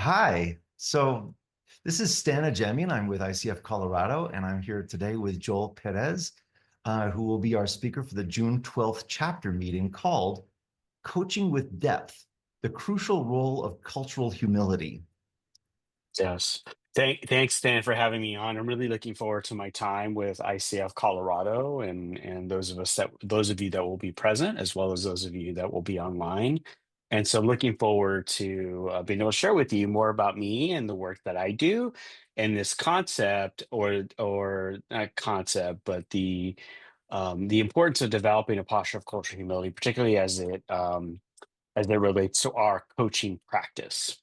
Hi. So this is Stana Jemian. I'm with ICF Colorado, and I'm here today with Joel Perez, who will be our speaker for the June 12th chapter meeting called Coaching with Depth, the Crucial Role of Cultural Humility. Yes. Thanks, Stan, for having me on. I'm really looking forward to my time with ICF Colorado and those of you that will be present, as well as those of you that will be online. And so I'm looking forward to being able to share with you more about me and the work that I do and this concept or not concept, but the importance of developing a posture of cultural humility, particularly as it relates to our coaching practice.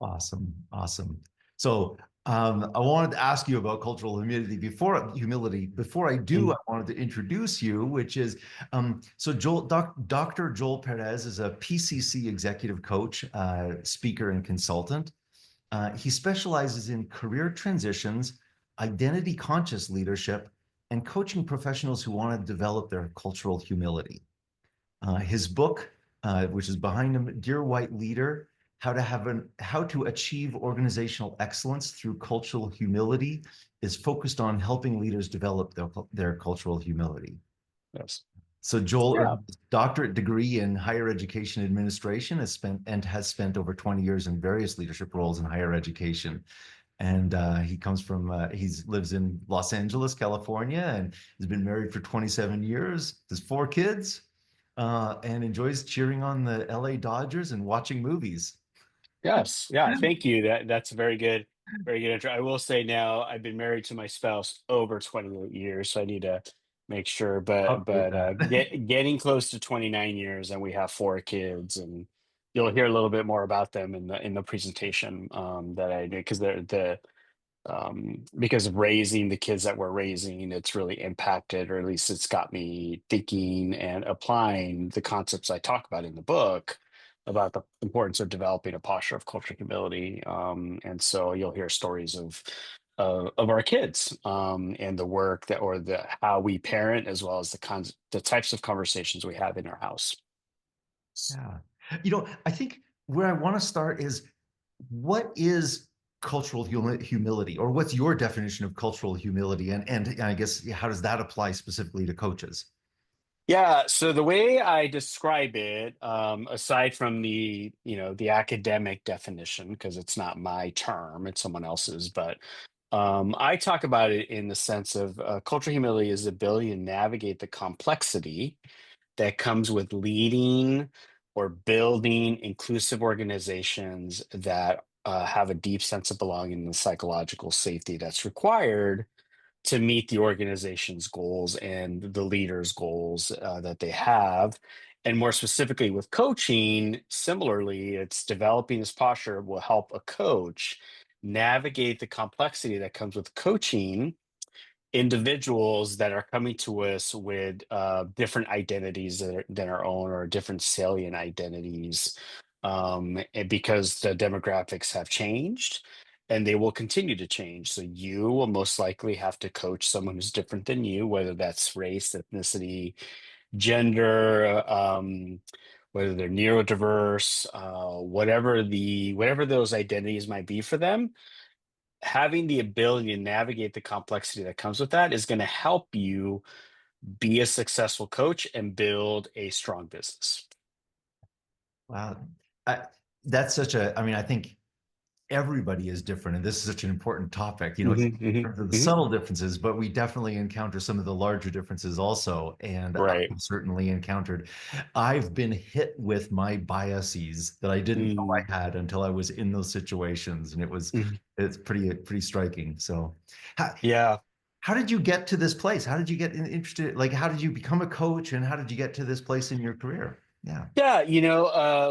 Awesome. Awesome. So I wanted to ask you about cultural humility. Before I do, I wanted to introduce you, which is Dr. Joel Perez is a PCC executive coach, speaker, and consultant. He specializes in career transitions, identity conscious leadership, and coaching professionals who want to develop their cultural humility. His book, which is behind him, Dear White Leader, how to achieve organizational excellence through cultural humility, is focused on helping leaders develop their cultural humility. Yes. So Joel Yeah. earned his doctorate degree in higher education administration, has spent over 20 years in various leadership roles in higher education. And he lives in Los Angeles, California, and has been married for 27 years. Has four kids, and enjoys cheering on the LA Dodgers and watching movies. Yes. Yeah. Thank you. That's a very good intro. I will say now I've been married to my spouse over 28 years, so I need to make sure. But Update but that. getting close to 29 years, and we have four kids, and you'll hear a little bit more about them in the presentation that I did because because of raising the kids that we're raising, it's really impacted, or at least it's got me thinking and applying the concepts I talk about in the book about the importance of developing a posture of cultural humility. And so you'll hear stories of our kids and the work that or the how we parent, as well as the types of conversations we have in our house. Yeah. I think where I want to start is what is cultural humility, or what's your definition of cultural humility? And I guess how does that apply specifically to coaches? Yeah, so the way I describe it, aside from the academic definition, because it's not my term, it's someone else's, but I talk about it in the sense of cultural humility is the ability to navigate the complexity that comes with leading or building inclusive organizations that have a deep sense of belonging and psychological safety that's required to meet the organization's goals and the leaders' goals that they have. And more specifically with coaching, similarly, it's developing this posture will help a coach navigate the complexity that comes with coaching individuals that are coming to us with different identities than our own, or different salient identities, and because the demographics have changed and they will continue to change. So you will most likely have to coach someone who's different than you, whether that's race, ethnicity, gender, whether they're neurodiverse, whatever those identities might be for them. Having the ability to navigate the complexity that comes with that is going to help you be a successful coach and build a strong business. Wow. I, I mean, I think everybody is different, and this is such an important topic. Hmm, hmm, The hmm. subtle differences, but we definitely encounter some of the larger differences also. And Right. I've certainly encountered, I've been hit with my biases that I didn't know Mm, I had until I was in those situations, and mhm. it's pretty striking. So, how, Yeah. how did you get to this place? How did you get interested? Like, how did you become a coach, and how did you get to this place in your career? Yeah. Yeah,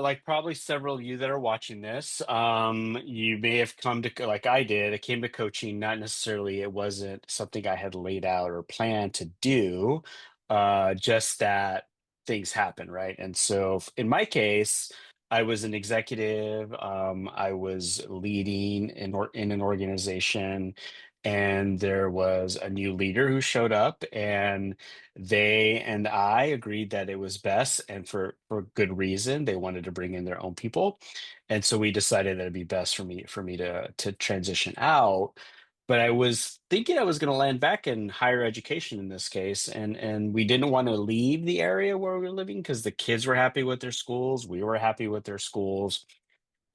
like probably several of you that are watching this, you may have come to, like I did, I came to coaching, not necessarily, it wasn't something I had laid out or planned to do, just that things happen, right? And so in my case, I was an executive. I was leading in an organization, and there was a new leader who showed up, and they and I agreed that it was best, and for good reason. They wanted to bring in their own people, and so we decided that it'd be best for me to transition out. But I was thinking I was going to land back in higher education in this case, and we didn't want to leave the area where we were living because the kids were happy with their schools, we were happy with their schools,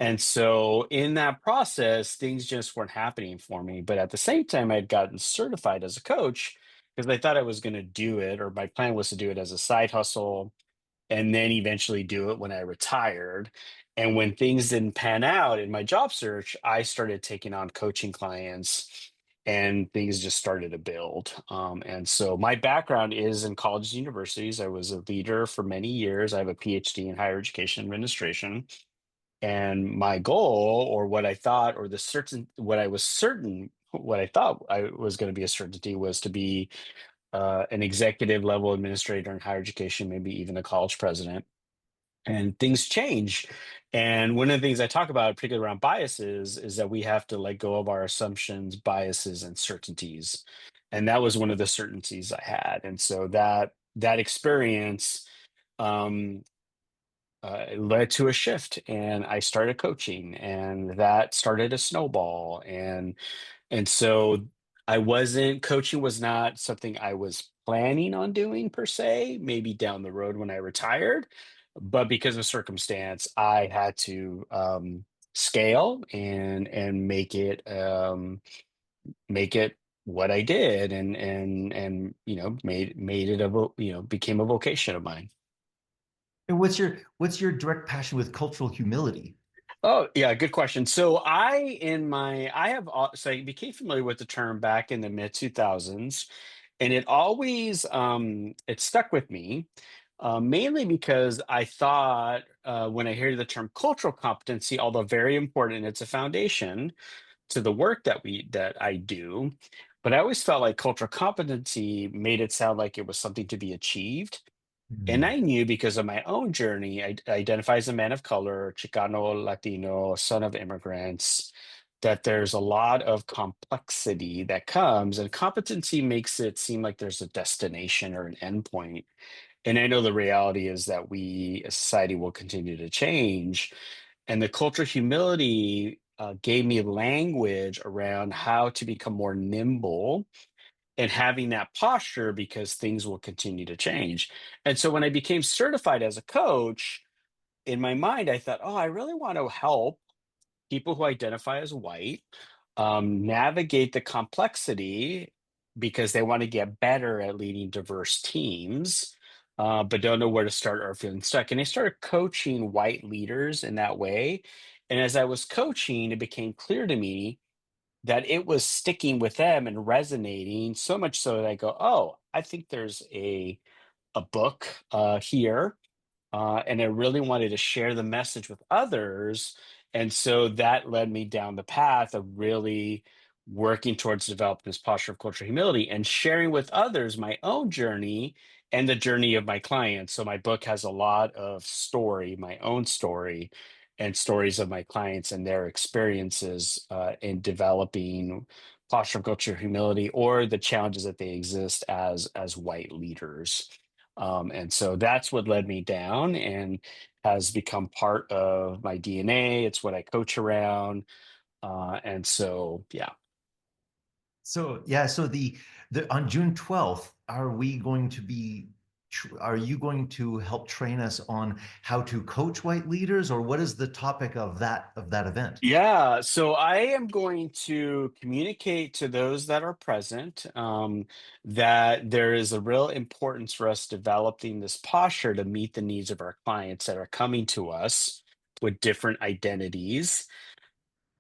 and so in that process, things just weren't happening for me. But at the same time, I'd gotten certified as a coach because I thought I was going to do it, or my plan was to do it as a side hustle and then eventually do it when I retired. And when things didn't pan out in my job search, I started taking on coaching clients and things just started to build. And so my background is in colleges and universities. I was a leader for many years. I have a PhD in higher education administration. And my goal, or what I thought, or what I was certain, what I thought I was going to be a certainty was to be an executive level administrator in higher education, maybe even a college president. And things change. And one of the things I talk about, particularly around biases, is that we have to let go of our assumptions, biases, and certainties. And that was one of the certainties I had. And so that experience um, it led to a shift, and I started coaching, and that started a snowball. And so I wasn't coaching was not something I was planning on doing per se, maybe down the road when I retired, but because of circumstance, I had to scale and make it what I did, and made it became a vocation of mine. And what's your direct passion with cultural humility? Oh, yeah, good question. So I became familiar with the term back in the mid 2000s, and it stuck with me, mainly because I thought, when I hear the term cultural competency, although very important, it's a foundation to the work that I do, but I always felt like cultural competency made it sound like it was something to be achieved. And Hmm. I knew because of my own journey, I identify as a man of color, Chicano, Latino, son of immigrants, that there's a lot of complexity that comes, and competency makes it seem like there's a destination or an endpoint. And I know the reality is that we, as society, will continue to change. And the cultural humility gave me language around how to become more nimble and having that posture because things will continue to change. And so when I became certified as a coach, in my mind, I thought, oh, I really want to help people who identify as white navigate the complexity because they want to get better at leading diverse teams, but don't know where to start or feeling stuck. And I started coaching white leaders in that way. And as I was coaching, it became clear to me that it was sticking with them and resonating so much so that I go, "Oh, I think there's a book here," and I really wanted to share the message with others. And so that led me down the path of really working towards developing this posture of cultural humility and sharing with others my own journey and the journey of my clients. So my book has a lot of story, my own story, and stories of my clients and their experiences in developing posture of cultural humility or the challenges that they exist as white leaders. And so that's what led me down and has become part of my DNA. It's what I coach around. And so, yeah. So yeah, so the on June 12th, are you going to help train us on how to coach white leaders, or what is the topic of that event? Yeah, so I am going to communicate to those that are present that there is a real importance for us developing this posture to meet the needs of our clients that are coming to us with different identities.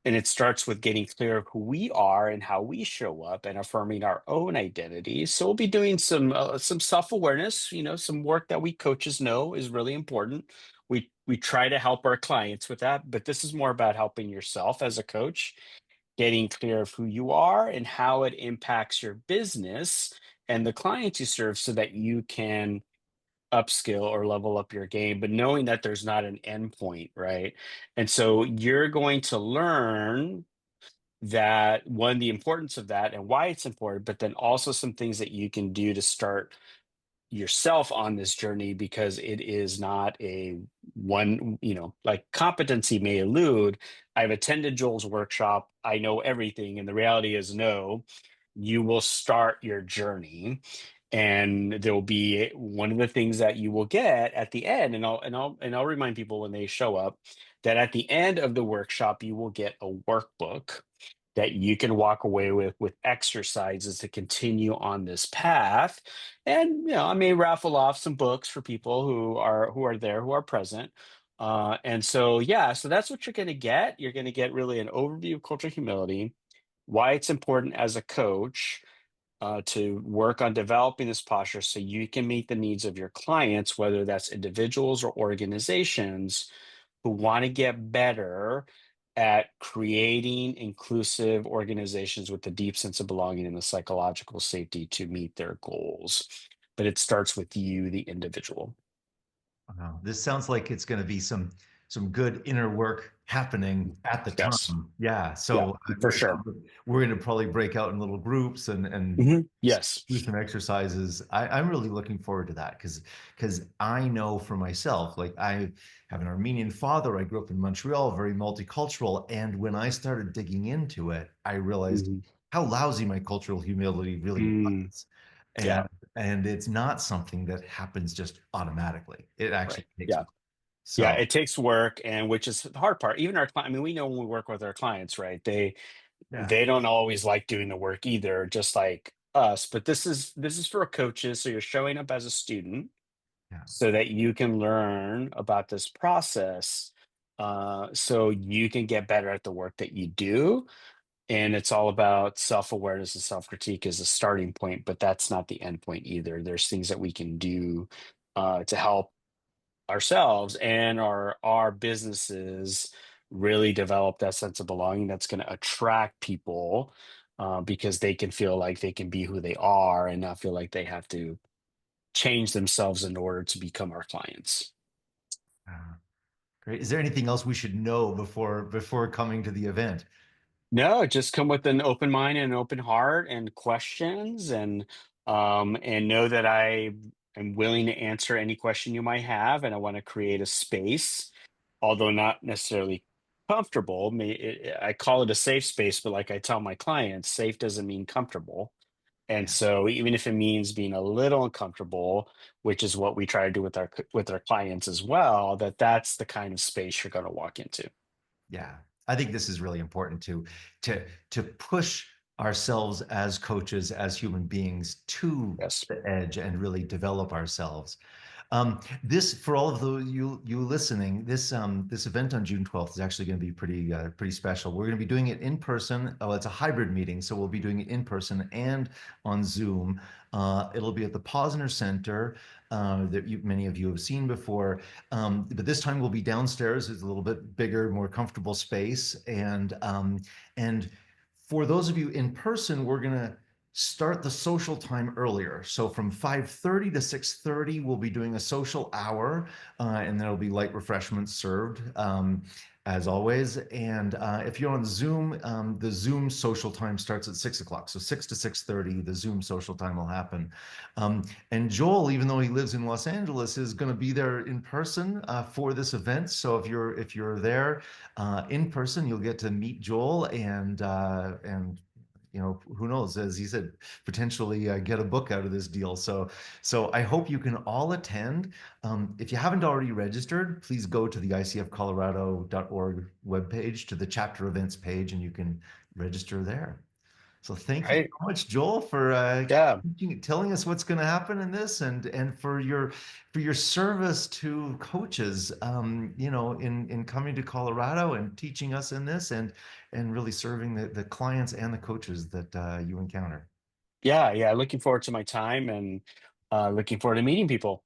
And it starts with getting clear of who we are and how we show up and affirming our own identities. So we'll be doing some self-awareness, some work that we coaches know is really important. We try to help our clients with that, but this is more about helping yourself as a coach, getting clear of who you are and how it impacts your business and the clients you serve so that you can upskill or level up your game, but knowing that there's not an endpoint, right? And so you're going to learn that one, the importance of that and why it's important, but then also some things that you can do to start yourself on this journey, because it is not a one, like competency may elude. I've attended Joel's workshop, I know everything. And the reality is, no, you will start your journey. And there will be one of the things that you will get at the end, and I'll remind people when they show up that at the end of the workshop you will get a workbook that you can walk away with exercises to continue on this path. And I may raffle off some books for people who are there, who are present. And so yeah, so that's what you're going to get. You're going to get really an overview of cultural humility, why it's important as a coach to work on developing this posture so you can meet the needs of your clients, whether that's individuals or organizations who want to get better at creating inclusive organizations with a deep sense of belonging and the psychological safety to meet their goals. But it starts with you, the individual. Wow. This sounds like it's going to be some good inner work happening at the Yes. time. Yeah. Yeah, So for sure. we're going to probably break out in little groups and Yes. do some exercises. I'm really looking forward to that because I know for myself, like I have an Armenian father. I grew up in Montreal, very multicultural, and when I started digging into it, I realized Mhm. how lousy my cultural humility really Mm, was. yeah. And it's not something that happens just automatically. It actually Right. takes Yeah. work. Yeah, So it takes work, and which is the hard part. Even our client, I mean, we know when we work with our clients, right? yeah, They don't always like doing the work either, just like us. But this is for coaches, so you're showing up as a student yeah, so that you can learn about this process, so you can get better at the work that you do. And it's all about self-awareness and self-critique as a starting point, but that's not the end point either. There's things that we can do to help ourselves and our businesses really develop that sense of belonging that's going to attract people, because they can feel like they can be who they are and not feel like they have to change themselves in order to become our clients. great. Is there anything else we should know before coming to the event? No, just come with an open mind and an open heart and questions, and know that I am willing to answer any question you might have, and I want to create a space, although not necessarily comfortable. I call it a safe space, but like I tell my clients, safe doesn't mean comfortable. And Yeah, so even if it means being a little uncomfortable, which is what we try to do with our clients as well, that's the kind of space you're going to walk into. yeah. I think this is really important to push ourselves as coaches, as human beings to Yes. the edge and really develop ourselves. This for all of you listening, this event on June 12th is actually going to be pretty special. We're going to be doing it in person. Oh, it's a hybrid meeting, so we'll be doing it in person and on Zoom. It'll be at the Posner Center that many of you have seen before, but this time we'll be downstairs. It's a little bit bigger, more comfortable space, and for those of you in person, we're going to start the social time earlier. So from 5:30 to 6:30, we'll be doing a social hour, and there'll be light refreshments served, as always. And if you're on Zoom, the Zoom social time starts at 6 o'clock. So 6 to 6:30, the Zoom social time will happen. And Joel, even though he lives in Los Angeles, is going to be there in person for this event. So if you're there in person, you'll get to meet Joel and who knows, as he said, potentially get a book out of this deal. So I hope you can all attend. If you haven't already registered, please go to the icfcolorado.org webpage to the chapter events page, and you can register there. So thank you Right. so much, Joel, for Yeah. telling us what's going to happen in this, and for your service to coaches, in coming to Colorado and teaching us in this, and really serving the clients and the coaches that you encounter. Yeah. Yeah. Looking forward to my time, and looking forward to meeting people.